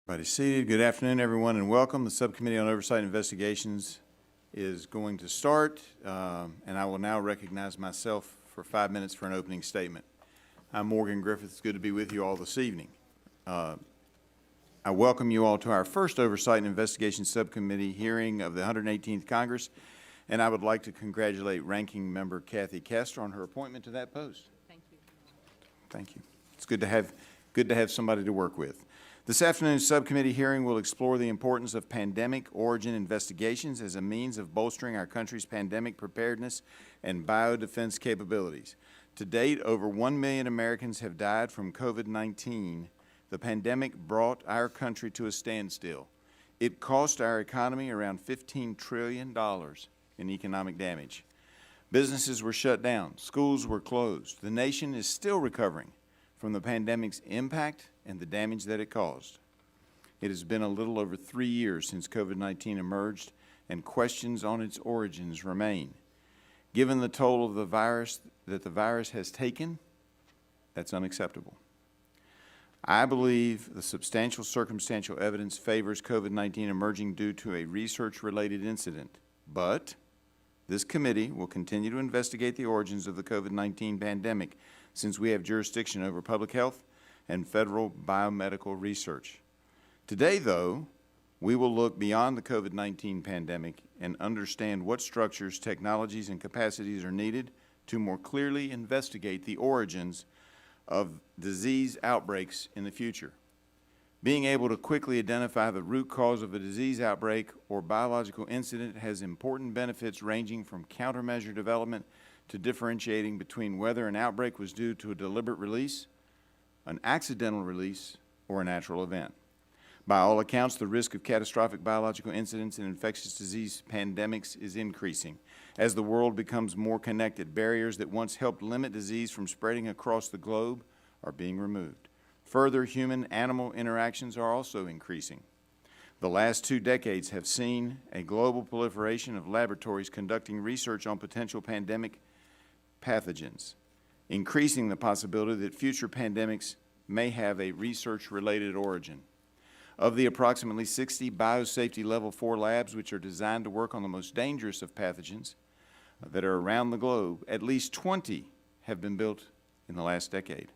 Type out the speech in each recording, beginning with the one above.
Everybody seated. Good afternoon, everyone, and welcome. The Subcommittee on Oversight and Investigations is going to start, and I will now recognize myself for 5 minutes for an opening statement. I'm Morgan Griffith. It's good to be with you all this evening. I welcome you all to our first Oversight and Investigations Subcommittee hearing of the 118th Congress, and I would like to congratulate Ranking Member Kathy Castor on her appointment to that post. Thank you. Thank you. It's good to have somebody to work with. This afternoon's subcommittee hearing will explore the importance of pandemic origin investigations as a means of bolstering our country's pandemic preparedness and biodefense capabilities. To date, over 1 million Americans have died from COVID-19. The pandemic brought our country to a standstill. It cost our economy around $15 trillion in economic damage. Businesses were shut down. Schools were closed. The nation is still recovering from the pandemic's impact and the damage that it caused. It has been a little over 3 years since COVID-19 emerged, and questions on its origins remain. Given the toll of the virus has taken, that's unacceptable. I believe the substantial circumstantial evidence favors COVID-19 emerging due to a research-related incident, but this committee will continue to investigate the origins of the COVID-19 pandemic since we have jurisdiction over public health and federal biomedical research. Today, though, we will look beyond the COVID-19 pandemic and understand what structures, technologies, and capacities are needed to more clearly investigate the origins of disease outbreaks in the future. Being able to quickly identify the root cause of a disease outbreak or biological incident has important benefits ranging from countermeasure development to differentiating between whether an outbreak was due to a deliberate release, an accidental release, or a natural event. By all accounts, the risk of catastrophic biological incidents and infectious disease pandemics is increasing. As the world becomes more connected, barriers that once helped limit disease from spreading across the globe are being removed. Further, human-animal interactions are also increasing. The last 2 decades have seen a global proliferation of laboratories conducting research on potential pandemic pathogens, increasing the possibility that future pandemics may have a research-related origin. Of the approximately 60 biosafety level 4 labs which are designed to work on the most dangerous of pathogens that are around the globe, at least 20 have been built in the last decade.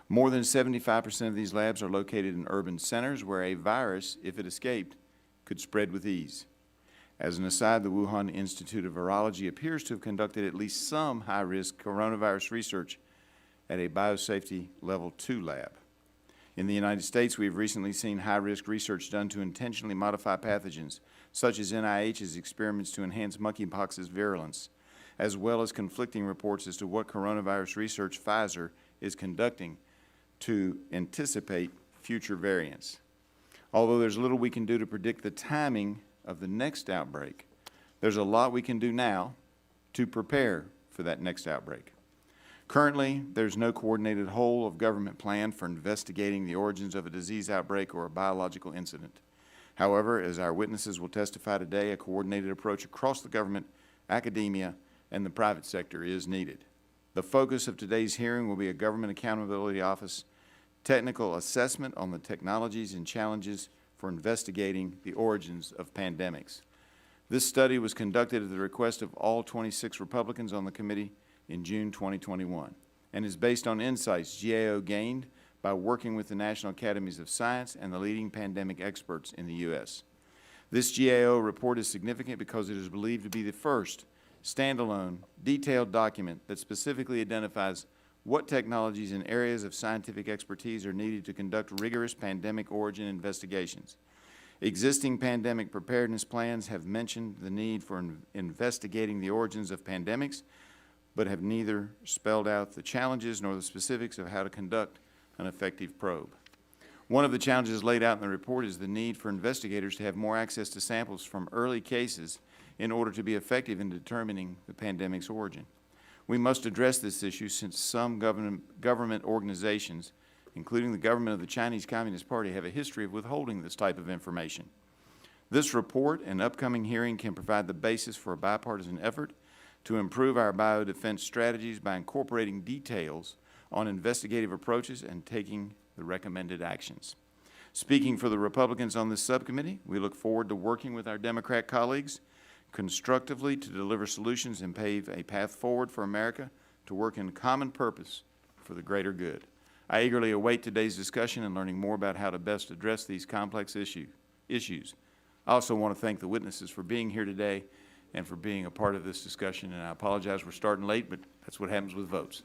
More than 75% of these labs are located in urban centers where a virus, if it escaped, could spread with ease. As an aside, the Wuhan Institute of Virology appears to have conducted at least some high-risk coronavirus research at a biosafety level 2 lab. In the United States, we have recently seen high-risk research done to intentionally modify pathogens, such as NIH's experiments to enhance monkeypox's virulence, as well as conflicting reports as to what coronavirus research Pfizer is conducting to anticipate future variants. Although there's little we can do to predict the timing of the next outbreak, there's a lot we can do now to prepare for that next outbreak. Currently, there's no coordinated whole of government plan for investigating the origins of a disease outbreak or a biological incident. However, as our witnesses will testify today, a coordinated approach across the government, academia, and the private sector is needed. The focus of today's hearing will be a Government Accountability Office technical assessment on the technologies and challenges for investigating the origins of pandemics. This study was conducted at the request of all 26 Republicans on the committee in June 2021 and is based on insights GAO gained by working with the National Academies of Science and the leading pandemic experts in the U.S. This GAO report is significant because it is believed to be the first standalone, detailed document that specifically identifies what technologies and areas of scientific expertise are needed to conduct rigorous pandemic origin investigations. Existing pandemic preparedness plans have mentioned the need for investigating the origins of pandemics, but have neither spelled out the challenges nor the specifics of how to conduct an effective probe. One of the challenges laid out in the report is the need for investigators to have more access to samples from early cases in order to be effective in determining the pandemic's origin. We must address this issue since some government organizations, including the government of the Chinese Communist Party, have a history of withholding this type of information. This report and upcoming hearing can provide the basis for a bipartisan effort to improve our biodefense strategies by incorporating details on investigative approaches and taking the recommended actions. Speaking for the Republicans on this subcommittee, we look forward to working with our Democrat colleagues constructively to deliver solutions and pave a path forward for America to work in common purpose for the greater good. I eagerly await today's discussion and learning more about how to best address these complex issues. I also want to thank the witnesses for being here today and for being a part of this discussion, and I apologize we're starting late, but that's what happens with votes.